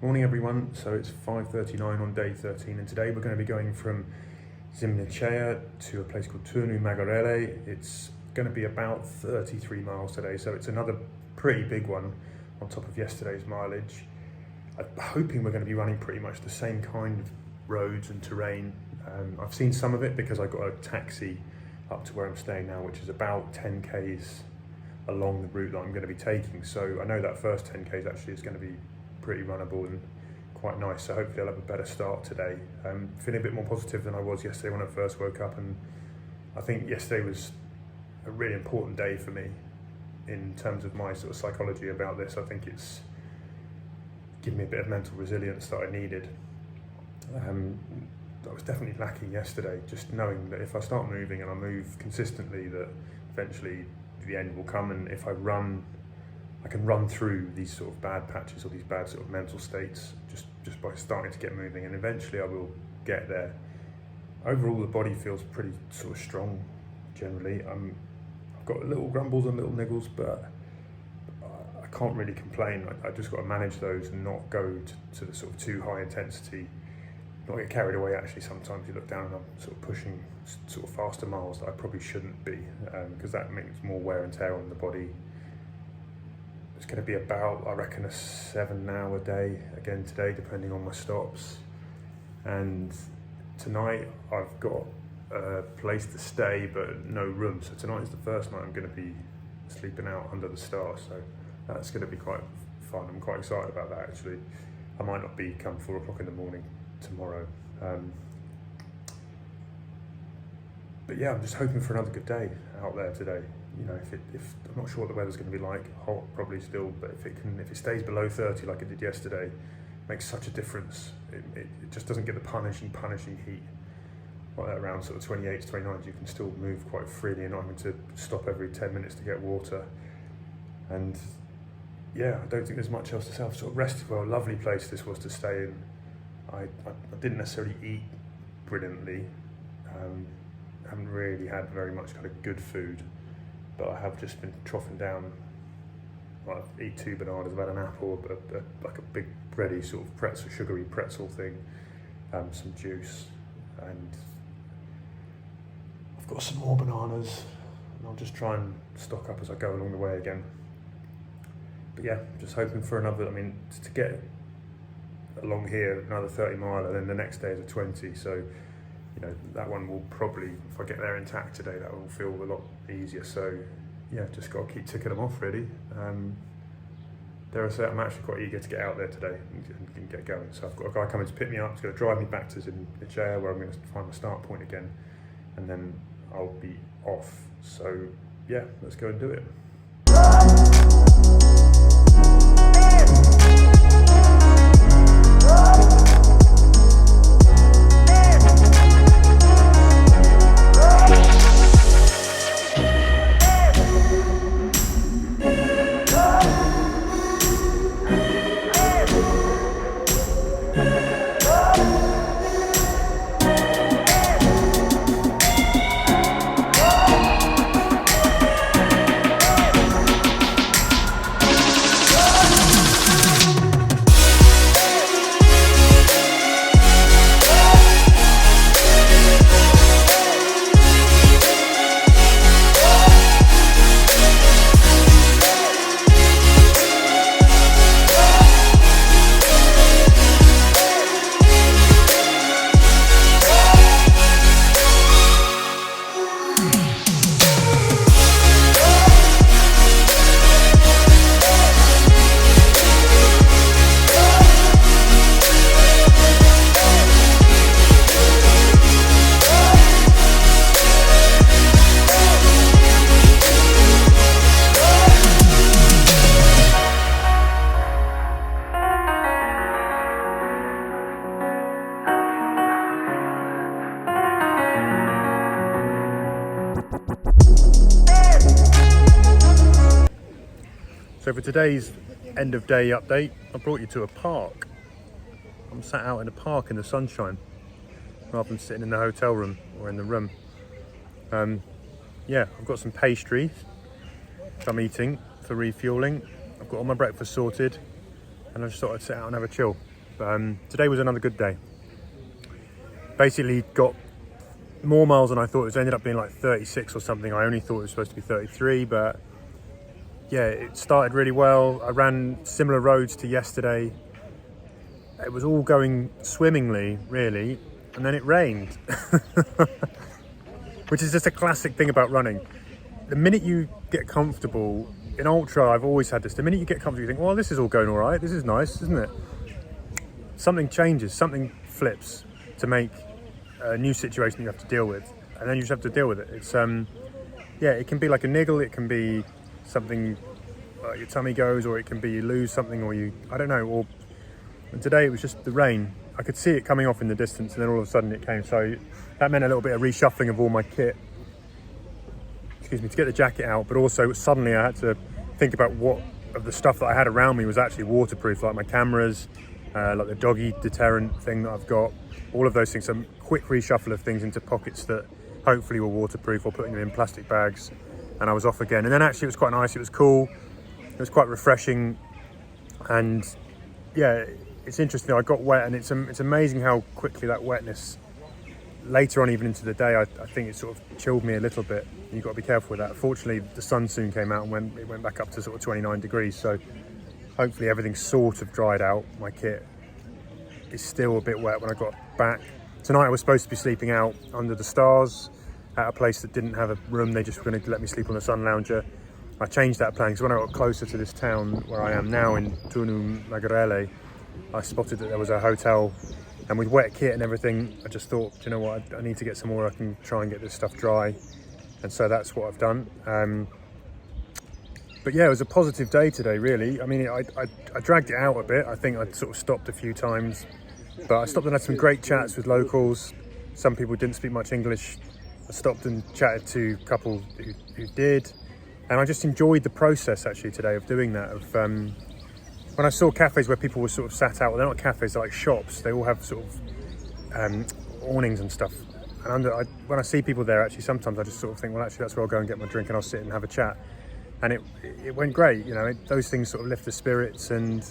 Morning everyone, so it's 5:39 on day 13 and today we're going to be going from Zimnicea to a place called Turnu Magurele. It's going to be about 33 miles today, so it's another pretty big one on top of yesterday's mileage. I'm hoping we're going to be running pretty much the same kind of roads and terrain. I've seen some of it because I got a taxi up to where I'm staying now, which is about 10 k's along the route that I'm going to be taking, so I know that first 10 k's actually is going to be pretty runnable and quite nice, so hopefully I'll have a better start today. Feeling a bit more positive than I was yesterday when I first woke up, and I think yesterday was a really important day for me in terms of my sort of psychology about this. I think it's given me a bit of mental resilience that I needed. I was definitely lacking yesterday, just knowing that if I start moving and I move consistently, that eventually the end will come, and if I can run through these sort of bad patches or these bad sort of mental states just by starting to get moving, and eventually I will get there. Overall, the body feels pretty sort of strong generally. I've got little grumbles and little niggles, but I can't really complain. I just got to manage those and not go to the sort of too high intensity, not get carried away. Actually, sometimes you look down and I'm sort of pushing sort of faster miles that I probably shouldn't be, because that makes more wear and tear on the body. It's going to be about, I reckon, a 7-hour day again today, depending on my stops. And tonight I've got a place to stay, but no room. So tonight is the first night I'm going to be sleeping out under the stars. So that's going to be quite fun. I'm quite excited about that, actually. I might not be come 4 o'clock in the morning tomorrow. But yeah, I'm just hoping for another good day out there today. You know, if I'm not sure what the weather's going to be like, hot probably still, but if it stays below 30 like it did yesterday, it makes such a difference. It just doesn't get the punishing heat. Like around sort of 28 to 29, you can still move quite freely and not having to stop every 10 minutes to get water. And yeah, I don't think there's much else to say. I've sort of rested well. Lovely place this was to stay in. I didn't necessarily eat brilliantly. Haven't really had very much kind of good food, but I have just been troughing down. I eat 2 bananas, I've had an apple, like a big bready sort of pretzel, sugary pretzel thing, some juice, and I've got some more bananas, and I'll just try and stock up as I go along the way again. But yeah, just hoping for another, to get along here, another 30 mile, and then the next day is a 20, so you know, that one will probably, if I get there intact today, that will feel a lot easier. So yeah, just got to keep ticking them off really. Dare I say, I'm actually quite eager to get out there today and get going. So I've got a guy coming to pick me up. He's going to drive me back to Zimnicea, where I'm going to find my start point again, and then I'll be off. So yeah, let's go and do it. So for today's end of day update, I brought you to a park. I'm sat out in a park in the sunshine rather than sitting in the hotel room or in the room. Yeah, I've got some pastries which I'm eating for refueling. I've got all my breakfast sorted and I just thought I'd sit out and have a chill. Today was another good day. Basically got more miles than I thought. It ended up being like 36 or something. I only thought it was supposed to be 33, but yeah, it started really well. I ran similar roads to yesterday. It was all going swimmingly, really, and then it rained. Which is just a classic thing about running. The minute you get comfortable, in ultra I've always had this, the minute you get comfortable you think, well, this is all going all right, this is nice, isn't it? Something changes, something flips to make a new situation you have to deal with, and then you just have to deal with it. It's yeah, it can be like a niggle, it can be something your tummy goes, or it can be you lose something, or I don't know. And today it was just the rain. I could see it coming off in the distance, and then all of a sudden it came. So that meant a little bit of reshuffling of all my kit. Excuse me, to get the jacket out, but also suddenly I had to think about what of the stuff that I had around me was actually waterproof, like my cameras, like the doggy deterrent thing that I've got, all of those things. Some quick reshuffle of things into pockets that hopefully were waterproof, or putting them in plastic bags, and I was off again. And then actually it was quite nice, it was cool, it was quite refreshing, and yeah, it's interesting. I got wet, and it's amazing how quickly that wetness, later on even into the day, I think it sort of chilled me a little bit. You've got to be careful with that. Fortunately, the sun soon came out, and it went back up to sort of 29 degrees, so hopefully everything's sort of dried out. My kit is still a bit wet when I got back. Tonight I was supposed to be sleeping out under the stars at a place that didn't have a room. They just were going to let me sleep on the sun lounger. I changed that plan because when I got closer to this town where I am now in Turnu Magurele, I spotted that there was a hotel, and with wet kit and everything, I just thought, you know what, I need to get somewhere I can try and get this stuff dry, and so that's what I've done. But yeah, it was a positive day today, really. I mean, I dragged it out a bit. I think I sort of stopped a few times, but I stopped and had some great chats with locals. Some people didn't speak much English. I stopped and chatted to a couple who did, and I just enjoyed the process actually today of doing that. Of when I saw cafes where people were sort of sat out, well, they're not cafes, they're like shops. They all have sort of awnings and stuff. And when I see people there, actually, sometimes I just sort of think, well, actually, that's where I'll go and get my drink, and I'll sit and have a chat. And it went great, you know. Those things sort of lift the spirits, and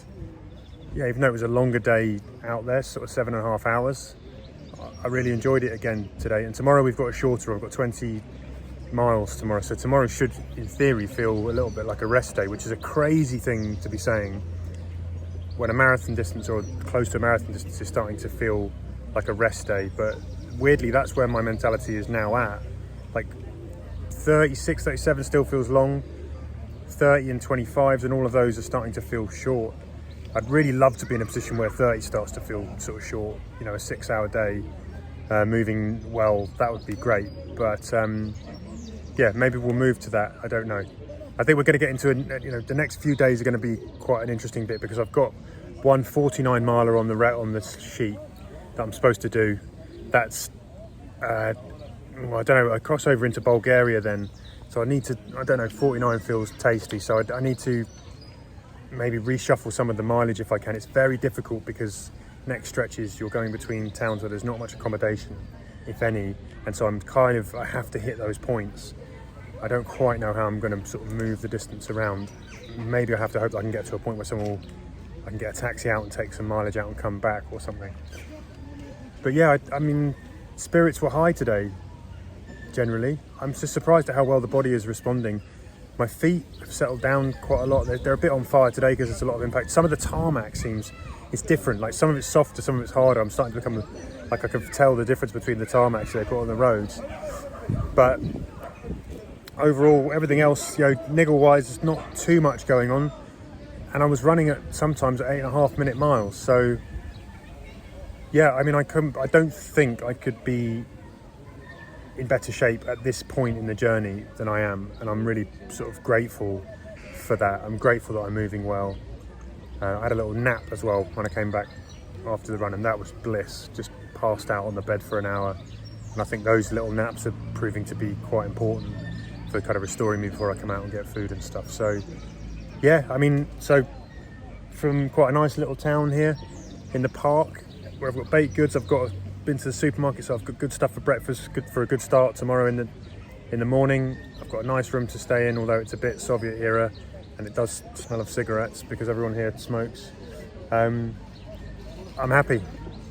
yeah, even though it was a longer day out there, sort of 7.5 hours, I really enjoyed it again today. And tomorrow we've got a shorter. I've got 20 miles tomorrow, so tomorrow should, in theory, feel a little bit like a rest day, which is a crazy thing to be saying when a marathon distance or close to a marathon distance is starting to feel like a rest day. But weirdly, that's where my mentality is now at. Like 36, 37 still feels long, 30 and 25s and all of those are starting to feel short. I'd really love to be in a position where 30 starts to feel sort of short, you know, a 6-hour day, moving well, that would be great. But yeah, maybe we'll move to that, I don't know. I think we're going to get into, you know, the next few days are going to be quite an interesting bit, because I've got one 49 miler on the sheet that I'm supposed to do. That's, well, I don't know, I cross over into Bulgaria then. So I need to, I don't know, 49 feels tasty. So I need to maybe reshuffle some of the mileage if I can. It's very difficult because next stretches you're going between towns where there's not much accommodation, if any. And so I have to hit those points. I don't quite know how I'm going to sort of move the distance around. Maybe I have to hope that I can get to a point where I can get a taxi out and take some mileage out and come back or something. But yeah, I mean, spirits were high today, generally. I'm just surprised at how well the body is responding. My feet have settled down quite a lot. They're a bit on fire today because there's a lot of impact. Some of the tarmac it's different. Like some of it's softer, some of it's harder. I'm starting to become, like I can tell the difference between the tarmacs they put on the roads. But overall, everything else, you know, niggle-wise, there's not too much going on. And I was running sometimes at 8.5 minute miles. So yeah, I mean, I don't think I could be in better shape at this point in the journey than I am, and I'm really sort of grateful for that. I'm grateful that I'm moving well. I had a little nap as well when I came back after the run, and that was bliss. Just passed out on the bed for an hour, and I think those little naps are proving to be quite important for kind of restoring me before I come out and get food and stuff. So yeah, I mean, so from quite a nice little town here in the park where I've got baked goods, been to the supermarket, so I've got good stuff for breakfast, good for a good start tomorrow in the morning. I've got a nice room to stay in, although it's a bit Soviet era and it does smell of cigarettes because everyone here smokes. I'm happy.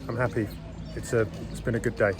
I'm happy. It's been a good day.